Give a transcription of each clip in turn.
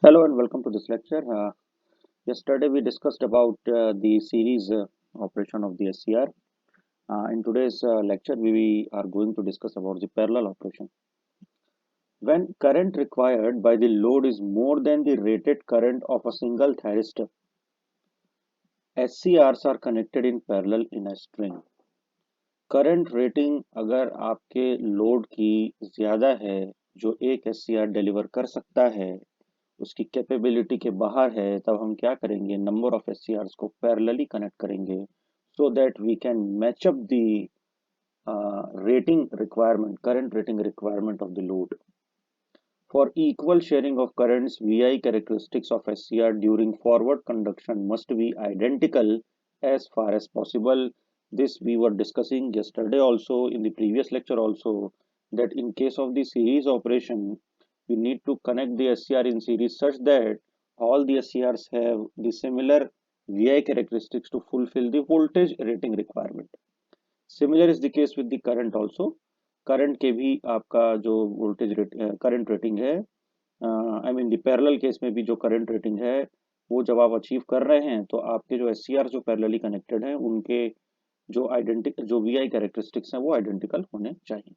Hello and welcome to this lecture. Yesterday we discussed about the series operation of the SCR. In today's lecture we are going to discuss about the parallel operation. When current required by the load is more than the rated current of a single thyristor, SCRs are connected in parallel in a string. Current rating अगर आपके load की ज़्यादा है जो एक SCR deliver कर सकता है उसकी कैपेबिलिटी के बाहर है तब हम क्या करेंगे नंबर ऑफ SCRs को पैरेलली कनेक्ट करेंगे so that we can match up the rating requirement current rating requirement of the load. For equal sharing of currents, VI characteristics of SCR during forward conduction must be identical as far as possible. This we were discussing yesterday also in the previous lecture also, that in case of the series operation, we need to connect the SCR in series such that all the SCRs have the similar VI characteristics to fulfill the voltage rating requirement. Similar is the case with the current also. Current के भी आपका जो voltage rate current rating है I mean the parallel case में भी जो current rating है वो जब आप अचीव कर रहे हैं तो आपके जो SCR जो पैरेलली कनेक्टेड हैं उनके जो VI कैरेक्टरिस्टिक्स हैं वो आइडेंटिकल होने चाहिए।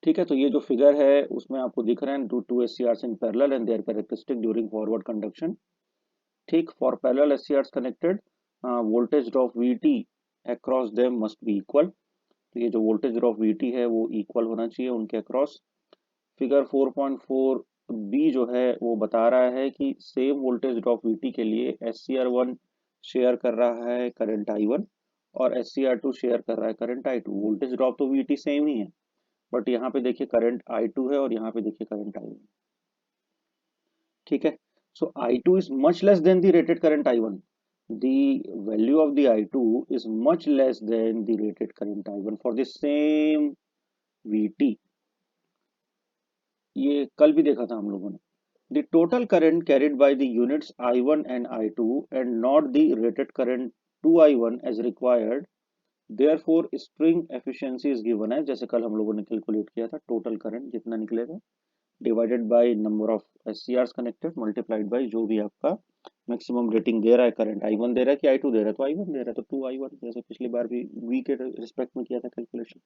ठीक है, तो ये जो फिगर है उसमें आपको दिख रहे हैं two SCRs in parallel and their characteristic during forward conduction. ठीक, for parallel SCRs connected voltage drop VT across them must be equal. तो ये जो वोल्टेज ड्रॉप VT है वो इक्वल होना चाहिए उनके अक्रॉस। फिगर 4.4 बी जो है वो बता रहा है कि सेम वोल्टेज ड्रॉप VT के लिए SCR1 शेयर कर रहा है करंट I1 और SCR2 शेयर कर रहा है करंट I2। वोल्टेज ड्रॉप तो VT सेम ही है बट यहाँ पे देखिए करंट I2 है और यहाँ पे देखिए करंट I1। ठीक है, सो I2 is much less than the rated current I1. The value of the I2 is much less than the rated current I1 for the same VT। ये कल भी देखा था हम लोगों ने। The total current carried by the units I1 and I2 and not the rated current 2I1 as required, therefore string efficiency is given है जैसे कल हम लोगों ने कैलकुलेट किया था टोटल करंट जितना निकलेगा divided by number of SCRs connected multiplied by जो भी आपका मैक्सिमम रेटिंग दे रहा है करंट I1 दे रहा है कि I2 दे रहा है तो I1 दे रहा है तो 2I1 जैसे पिछली बार भी V के रिस्पेक्ट में किया था कैलकुलेशन।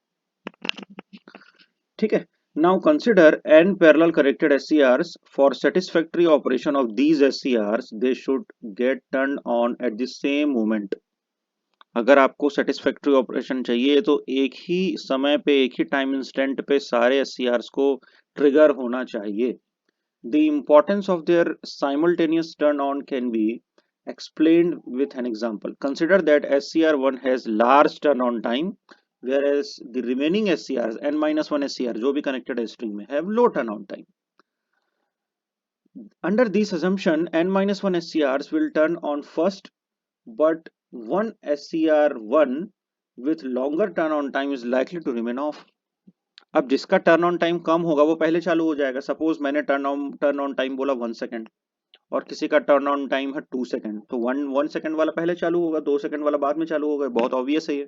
ठीक है, now consider n parallel connected SCRs. For satisfactory operation of these SCRs they should get turned on at the same moment. अगर आपको सेटिस्फैक्ट्री ऑपरेशन चाहिए तो एक ही समय पे एक ही टाइम इंस्टेंट पे सारे SCRs को ट्रिगर होना चाहिए। The importance of their simultaneous turn on can be explained with an example. Consider that SCR1 has large turn on time whereas the remaining SCRs n-1 SCR जो भी connected है string में have low turn on time. Under this assumption n-1 SCRs will turn on first but one SCR1 with longer turn on time is likely to remain off. अब जिसका turn on time कम होगा वो पहले चालू हो जाएगा। Suppose मैंने turn on time बोला 1 सेकेंड और किसी का टर्न ऑन टाइम है 2 सेकेंड तो 1 सेकेंड वाला पहले चालू होगा 2 सेकेंड वाला बाद में चालू होगा। बहुत ऑब्वियस है ये।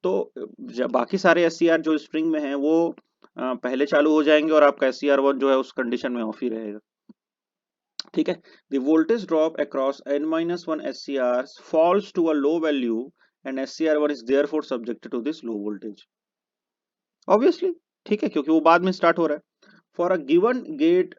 तो जब बाकी सारे SCR जो स्ट्रिंग में हैं वो पहले चालू हो जाएंगे और आपका SCR1 जो है उस कंडीशन में ऑफ ही रहेगा। ठीक है, the voltage drop across n-1 SCRs falls to a low value and SCR1 is therefore subjected to this low voltage obviously। ठीक है, क्योंकि वो बाद में स्टार्ट हो रहा है। For a given gate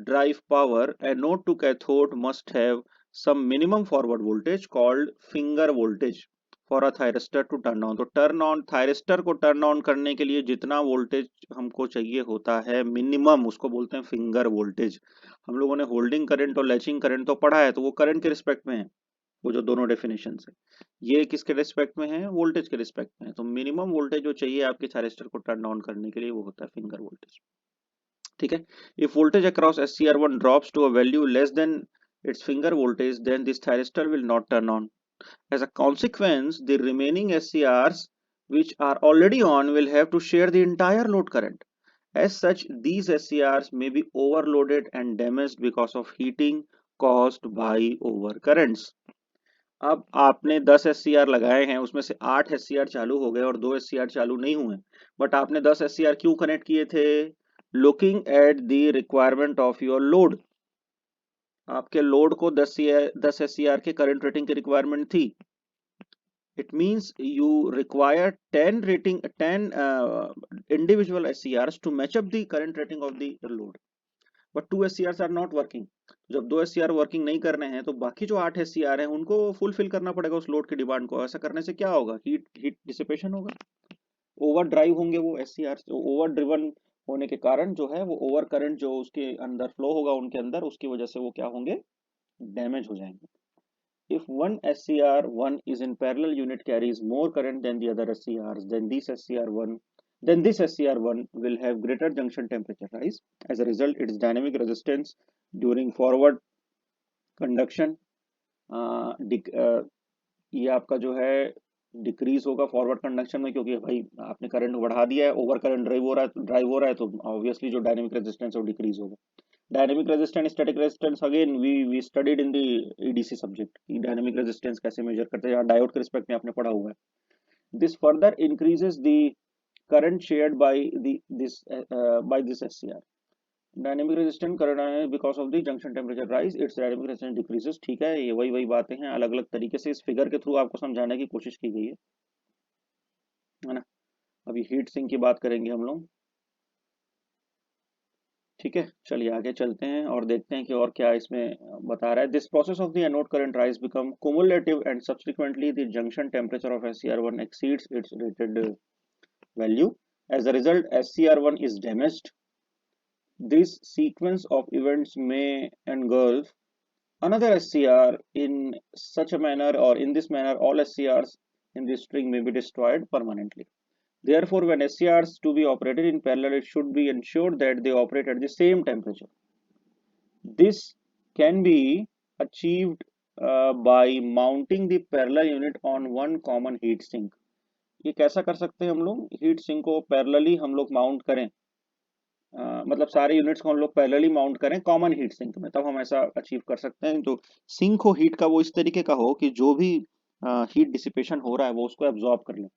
drive power, anode to cathode must have some minimum forward voltage called finger voltage for a thyristor to turn on। तो टर्न ऑन थायरिस्टर को टर्न ऑन करने के लिए जितना वोल्टेज हमको चाहिए होता है मिनिमम उसको बोलते हैं फिंगर वोल्टेज। हम लोगों ने होल्डिंग करंट और लैचिंग करंट तो पढ़ा है तो वो करंट के रिस्पेक्ट में है वो जो दोनों डेफिनेशन है। ये किसके रिस्पेक्ट में है? वोल्टेज के रिस्पेक्ट में है। तो मिनिमम वोल्टेज जो चाहिए आपके थायरिस्टर को टर्न ऑन करने के लिए वो होता है फिंगर वोल्टेज। ठीक है, if voltage across SCR1 drops to a value less than its finger voltage then this thyristor will not turn on. As a consequence the remaining SCRs which are already on will have to share the entire load current. As such these SCRs may be overloaded and damaged because of heating caused by overcurrents. अब आपने 10 SCR लगाए हैं उसमें से 8 SCR चालू हो गए और 2 SCR चालू नहीं हुए बट आपने 10 SCR क्यों कनेक्ट किए थे? Looking at the requirement of your load। आपके लोड को 10 SCR के करंट रेटिंग की रिक्वायरमेंट थी. It means you require 10 individual SCRs to match up the current rating of the load. But 2 SCRs are not working. जब 2 SCR working नहीं कर रहे हैं तो बाकी जो 8 SCR हैं उनको फुलफिल करना पड़ेगा उस लोड की डिमांड को. ऐसा करने से क्या होगा? हीट डिसिपेशन होगा, ओवर ड्राइव होंगे वो SCR. ओवर ड्रिवन होने के कारण जो है वो ओवर करंट जो उसके अंदर फ्लो होगा उनके अंदर, उसकी वजह से वो क्या होंगे? डैमेज हो जाएंगे. If one SCR1 is in parallel unit carries more current than the other SCRs, then this SCR1 will have greater junction temperature rise. As a result, its dynamic resistance during forward conduction ये आपका जो है decrease होगा forward conduction में, क्योंकि भाई आपने current बढ़ा दिया है, ओवर करंट ड्राइव हो रहा है तो ऑब्वियसली जो डायनेमिक रेजिस्टेंस है वो डिक्रीज होगा. Dynamic resistance, static resistance, again we studied in the EDC subject कि डायनेमिक रेजिस्टेंस कैसे मेजर करते हैं. यहाँ डायोड के रिस्पेक्ट में आपने पढ़ा हुआ है. This further increases the current shared by this SCR. Dynamic resistance करना है because of the junction temperature rise, it's dynamic resistance decreases. ठीक है, ये वही बातें हैं, अलग अलग तरीके से इस फिगर के थ्रू आपको समझाने की कोशिश की गई है ना. अभी हीट सिंक की बात करेंगे हम लोग. ठीक है, चलिए आगे चलते हैं और देखते हैं कि और क्या इसमें बता रहा है. This process of the anode current rise become cumulative and subsequently the junction temperature of SCR1 exceeds its rated value. As a result, SCR1 is damaged. This sequence of events may engulf another SCR in such a manner, or in this manner all SCRs in the string may be destroyed permanently. Therefore, when SCRs to be operated in parallel, it should be ensured that they operate at the same temperature. This can be achieved by mounting the parallel unit on one common heat sink. ये कैसा कर सकते हैं हम लोग? Heat sink को parallelly हम लोग माउंट करें, मतलब सारे यूनिट्स को हम लोग पैरेलली माउंट करें कॉमन हीट सिंक में, तब हम ऐसा अचीव कर सकते हैं. तो सिंक हो हीट का वो इस तरीके का हो कि जो भी हीट डिसिपेशन हो रहा है वो उसको एब्जॉर्ब कर ले.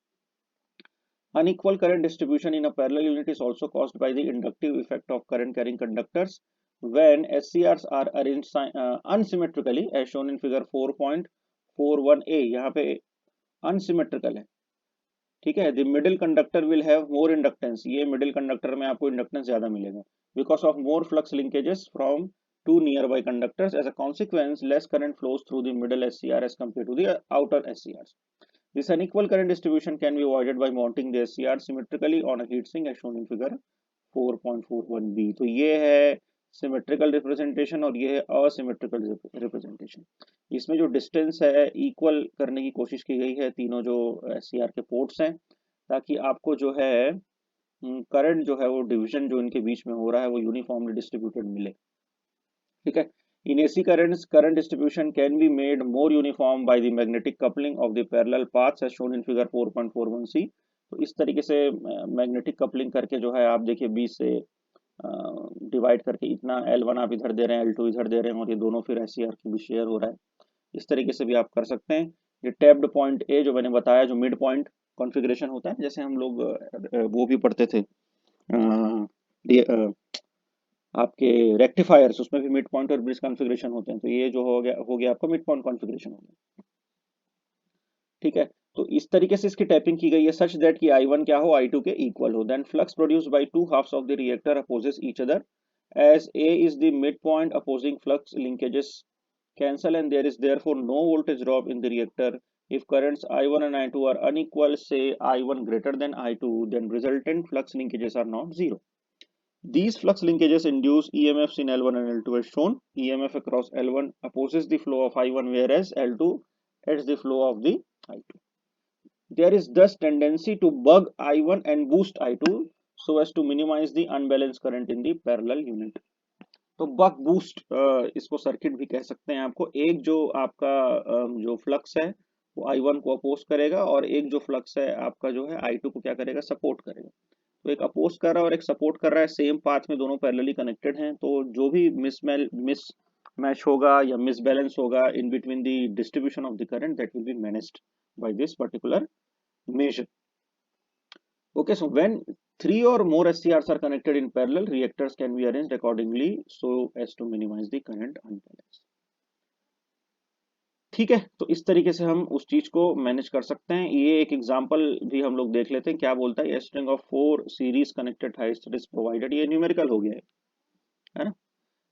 Unequal current distribution in a parallel unit is also caused by the inductive effect of current carrying conductors when SCRs are arranged unsymmetrically as shown in figure 4.41a. यहाँ पे unsymmetrical है. ठीक है, the middle conductor will have more inductance. ये middle conductor में आपको inductance ज्यादा मिलेगा because of more flux linkages from two nearby conductors. As a consequence, less current flows through the middle SCR as compared to the outer SCRs. This unequal current distribution can be avoided by mounting the SCR symmetrically on a heatsink as shown in figure 4.41b. तो ये है symmetrical representation और ये है asymmetrical representation. इसमें जो distance है equal करने की कोशिश की गई है तीनों जो SCR के पोर्ट्स हैं, ताकि आपको जो है करंट जो है वो डिवीजन जो इनके बीच में हो रहा है वो यूनिफॉर्मली डिस्ट्रीब्यूटेड मिले. ठीक है. In AC currents, current distribution can be made more uniform by the magnetic coupling of the parallel paths as shown in figure 4.41c. तो इस तरीके से मैग्नेटिक कपलिंग करके जो है आप देखिए 20 से डिवाइड करके इतना L1 आप इधर दे रहे हैं, L2 इधर दे रहे हैं और ये दोनों फिर SCR के बीच शेयर हो रहा है. इस तरीके से भी आप कर सकते हैं. ये टैप्ड पॉइंट ए जो मैंने बताया, जो मिड पॉइंट कॉन्फ़िगरेशन होता है, जैसे हम लोग वो भी पढ़ते थे आपके रेक्टिफायर्स, उसमें भी मिड पॉइंट और ब्रिज कॉन्फ़िगरेशन होते हैं. तो ये जो हो गया आपका मिड पॉइंट कॉन्फ़िगरेशन हो गया. ठीक है, तो इस तरीके से इसकी टैपिंग की गई है सच दैट कि I1 क्या हो, I2 के इक्वल हो. Then flux produced by two halves of the reactor opposes each other as A is the midpoint, opposing flux linkages cancel and there is therefore no voltage drop in the reactor. If currents I1 and I2 are unequal, say I1 greater than I2, then resultant flux linkages are not zero. These flux linkages induce EMFs in L1 and L2 as shown. EMF across L1 opposes the flow of I1 whereas L2 aids the flow of the I2. There is thus tendency to bug I1 and boost I2 so as to minimize the unbalanced current in the parallel unit. तो buck boost इसको circuit भी कह सकते हैं. आपको एक जो आपका जो फ्लक्स है वो I1 को अपोज करेगा और एक जो फ्लक्स है आपका जो है I2 को क्या करेगा, सपोर्ट करेगा. तो एक अपोज कर रहा है और एक सपोर्ट कर रहा है, सेम पाथ में दोनों पैरेलली कनेक्टेड हैं. तो जो भी मिस मैच होगा या मिसबैलेंस होगा in between the distribution of the current, that will be managed by this particular measure. Okay, so when 3 or more SCRs are connected in parallel, reactors can be arranged accordingly so as to minimize the current unbalance. ठीक है, तो इस तरीके से हम उस चीज को मैनेज कर सकते हैं। ये एक एग्जांपल भी हम लोग देख लेते हैं, क्या बोलता है। String of 4 series connected hysteresis provided, ये न्यूमेरिकल हो गया है ना।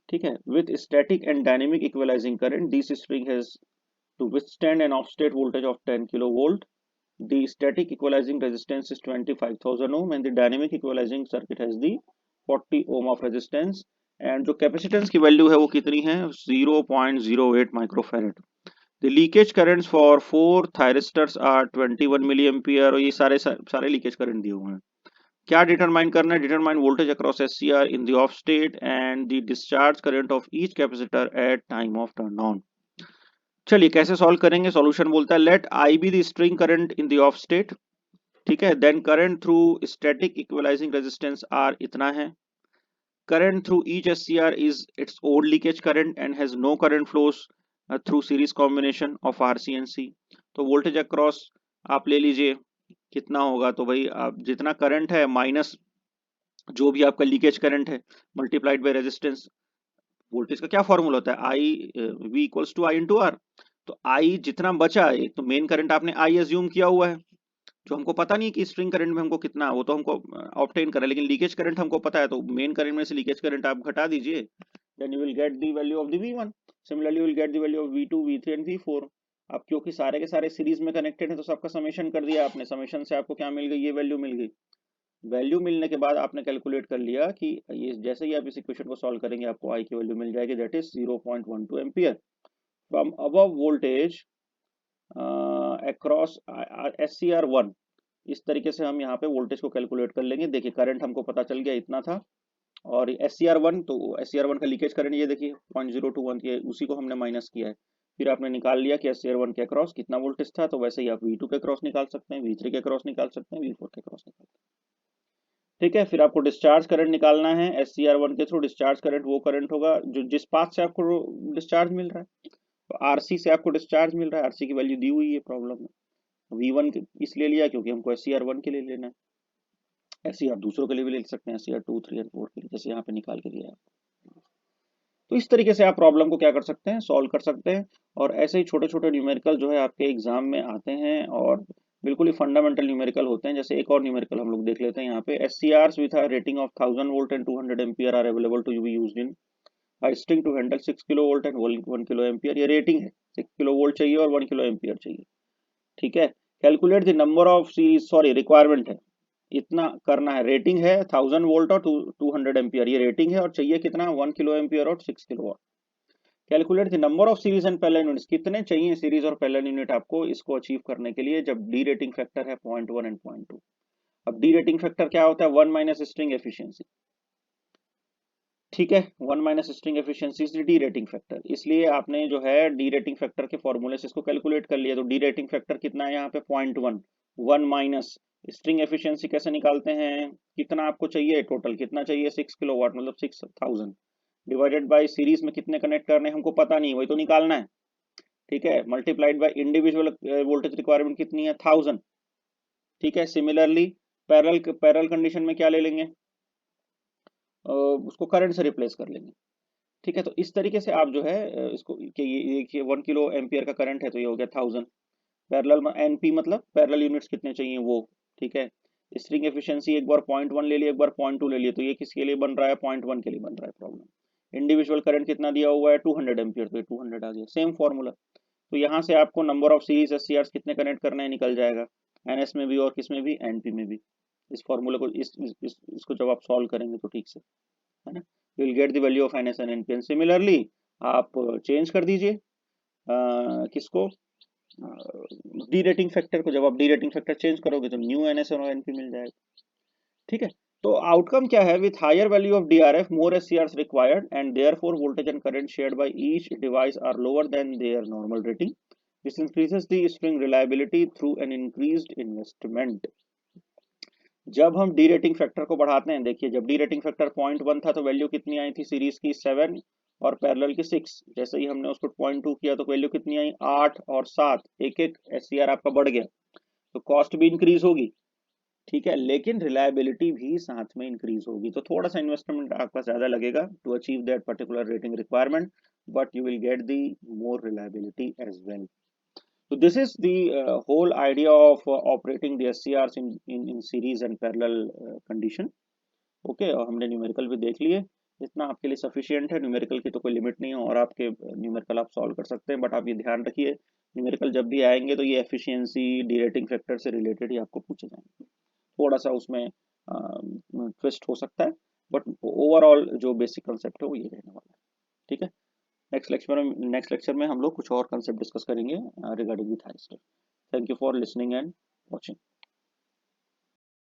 ठीक है, with static and dynamic equalizing current this string has to withstand an off state voltage of 10 kilovolt. The static equalizing resistance is 25,000 ohm and the dynamic equalizing circuit has the 40 ohm of resistance, and जो capacitance की value है वो कितनी है, 0.08 microfarad. The leakage currents for 4 thyristors are 21 milliampere, और ये सारे leakage current दिए हुए हैं। क्या डिटरमाइन करना है, determine voltage across SCR in the off state and the discharge current of each capacitor at time of turn on. चलिए कैसे सॉल्व करेंगे। सॉल्यूशन बोलता है let I be the string current in the off state. ठीक है, then current through static equalising resistance R इतना है। Current through each SCR is its own leakage current and has no current flows through series combination of RC and C। तो voltage across आप ले लीजिए कितना होगा, तो भाई आप जितना करंट है माइनस जो भी आपका लीकेज करंट है मल्टीप्लाइड बाय रेजिस्टेंस। वोल्टेज का क्या फॉर्मूला होता है, I V equals to I into R. तो आई जितना बचा है, तो मेन करंट आपने आई एज्यूम किया हुआ है, जो हमको पता नहीं कि स्ट्रिंग करंट में हमको कितना, वो तो हमको ऑब्टेन करा, लेकिन लीकेज करंट हमको पता है, तो मेन करंट में से लीकेज करंट आप घटा दीजिए, then you will get the value of the V1। Similarly you will get the value of V2 V3 and V4। अब क्योंकि सारे के सारे सीरीज में कनेक्टेड है तो सबका समेशन कर दिया आपने, समेशन से आपको क्या मिल गई, ये वैल्यू मिल गई। वैल्यू मिलने के बाद आपने कैलकुलेट कर लिया कि ये जैसे ही आप इस इक्वेशन को सॉल्व करेंगे आपको आई की वैल्यू मिल जाएगी, that is 0.12 ampere from above voltage across SCR1। इस तरीके से हम यहाँ पे वोल्टेज को कैलकुलेट कर लेंगे। देखिए करंट हमको पता चल गया इतना था, और SCR1, तो SCR1 का लीकेज करंट ये देखिए 0.021 ये उसी को हमने माइनस किया है। फिर आपने निकाल लिया कि SCR1 के अक्रॉस कितना वोल्टेज था, तो वैसे ही आप V2 के अक्रॉस निकाल सकते हैं, V3 के अक्रॉस निकाल सकते हैं, V4 के अक्रॉस निकाल सकते हैं। ठीक है, फिर आपको डिस्चार्ज करंट निकालना है। SCR1 के थ्रू डिस्चार्ज करंट वो करंट होगा जो जिस पाथ से आपको डिस्चार्ज मिल रहा है। तो RC से आपको डिस्चार्ज मिल रहा है, RC की वैल्यू दी हुई है प्रॉब्लम में। V1 इसलिए लिया क्योंकि हमको SCR1 के लिए लेना है, SCR दूसरों के लिए भी ले सकते हैं, SCR2 3 और 4 के लिए, जैसे यहाँ पे निकाल के दिया है। तो इस तरीके से आप प्रॉब्लम को क्या कर सकते हैं, सॉल्व कर सकते हैं। और ऐसे ही छोटे छोटे न्यूमेरिकल जो है आपके एग्जाम में आते हैं और बिल्कुल ही फंडामेंटल न्यूमेरिकल होते हैं। जैसे एक और न्यूमेरिकल हम लोग देख लेते हैं यहाँ पे। SCRs with a rating of 1000 volt and 200 ampere are available to be used in a string to handle 6 kilovolt and 1 kilo ampere. ये रेटिंग है, 6 किलोवोल्ट चाहिए और 1 किलो एम्पियर चाहिए। ठीक है, calculate the number of series, sorry requirement है, इतना करना है। रेटिंग है 1000 वोल्ट और 200 एम्पियर, ये रेटिंग है, और चाहिए कितना, 1 किलो एम्पियर और 6 kilo watt. Calculate the number of series and parallel units, कितने चाहिए सीरीज और पैरेलल यूनिट आपको इसको अचीव करने के लिए, जब डी रेटिंग फैक्टर है 0.1 एंड 0.2। अब डी रेटिंग फैक्टर क्या होता है, 1 माइनस स्ट्रिंग एफिशिएंसी। ठीक है, 1 minus string efficiency is D rating factor. इसलिए आपने जो है डी रेटिंग फैक्टर के फॉर्मूले से इसको कैलकुलेट कर लिया। तो डी रेटिंग फैक्टर कितना है यहाँ पे, 0.1। 1 माइनस स्ट्रिंग एफिशिएंसी कैसे निकालते हैं, कितना आपको चाहिए, टोटल कितना चाहिए, 6 किलोवाट मतलब 6000, डिवाइडेड बाय सीरीज में कितने कनेक्ट करने हमको पता नहीं, वही तो निकालना है। ठीक है, multiplied by individual voltage requirement कितनी है, 1000। ठीक है, सिमिलरली पैरेलल कंडीशन में क्या ले लेंगे, उसको करंट से रिप्लेस कर लेंगे। ठीक है, तो इस तरीके से आप जो है इसको कि ये 1 किलो एम्पियर का करंट है तो ये हो गया 1000। पैरेलल में एनपी मतलब पैरेलल यूनिट्स कितने चाहिए वो। ठीक है, स्ट्रिंग एफिशिएंसी एक बार 0.1 ले लिया, एक बार 0.2 ले लिया, तो ये किसके लिए बन रहा है, 0.1 के लिए बन रहा है प्रॉब्लम। इंडिविजुअल करंट कितना दिया हुआ है, 200 एम्पियर, तो ये 200 आ गया, सेम फॉर्मूला। तो यहाँ से आपको नंबर ऑफ सीरीज SCRs कितने कनेक्ट करना है निकल जाएगा, NS में भी और किस में भी, NP में भी। इस फॉर्मूले को इसको जब आप सॉल्व करेंगे तो ठीक से, है ना, you will get the value of NS and NP। Similarly आप चेंज कर दीजिए किसको, डी रेटिंग फैक्टर को। जब आप डी रेटिंग फैक्टर चेंज करोगे तो न्यू NS और NP मिल जाएगा। ठीक है, तो आउटकम क्या है, with higher value of DRF more SCRs required and therefore voltage and current shared by each device are lower than their normal rating. This increases the string reliability through an increased investment. जब हम D rating factor को बढ़ाते हैं, देखिए जब D rating factor 0.1 था तो value कितनी आई थी सीरीज की, 7 और पैरेलल की 6। जैसे ही हमने उसको 0.2 किया तो वैल्यू कितनी आई, 8 और 7, एक एक SCR आपका बढ़ गया, तो कॉस्ट भी इंक्रीज होगी। ठीक है, लेकिन रिलायबिलिटी भी साथ में इंक्रीज होगी, तो थोड़ा सा इन्वेस्टमेंट आपका ज्यादा लगेगा to achieve that particular rating requirement, but you will get the more reliability as well. So this is the whole idea of operating the SCRs in series and parallel condition. Okay, और हमने numerical भी देख लिए, इतना आपके लिए sufficient है। Numerical की तो कोई लिमिट नहीं है और आपके न्यूमेरिकल आप सॉल्व कर सकते हैं, बट आप ये ध्यान रखिए न्यूमेरिकल जब भी आएंगे तो ये एफिशिएंसी डीरेटिंग फैक्टर से रिलेटेड ही आपको पूछे जाएंगे, थोड़ा सा उसमें ट्विस्ट हो सकता है, बट ओवरऑल जो बेसिक कंसेप्ट है वो ये रहने वाला है। ठीक है, नेक्स्ट लेक्चर में हम लोग कुछ और कंसेप्ट डिस्कस करेंगे regarding the thyristor. Thank you for listening and watching.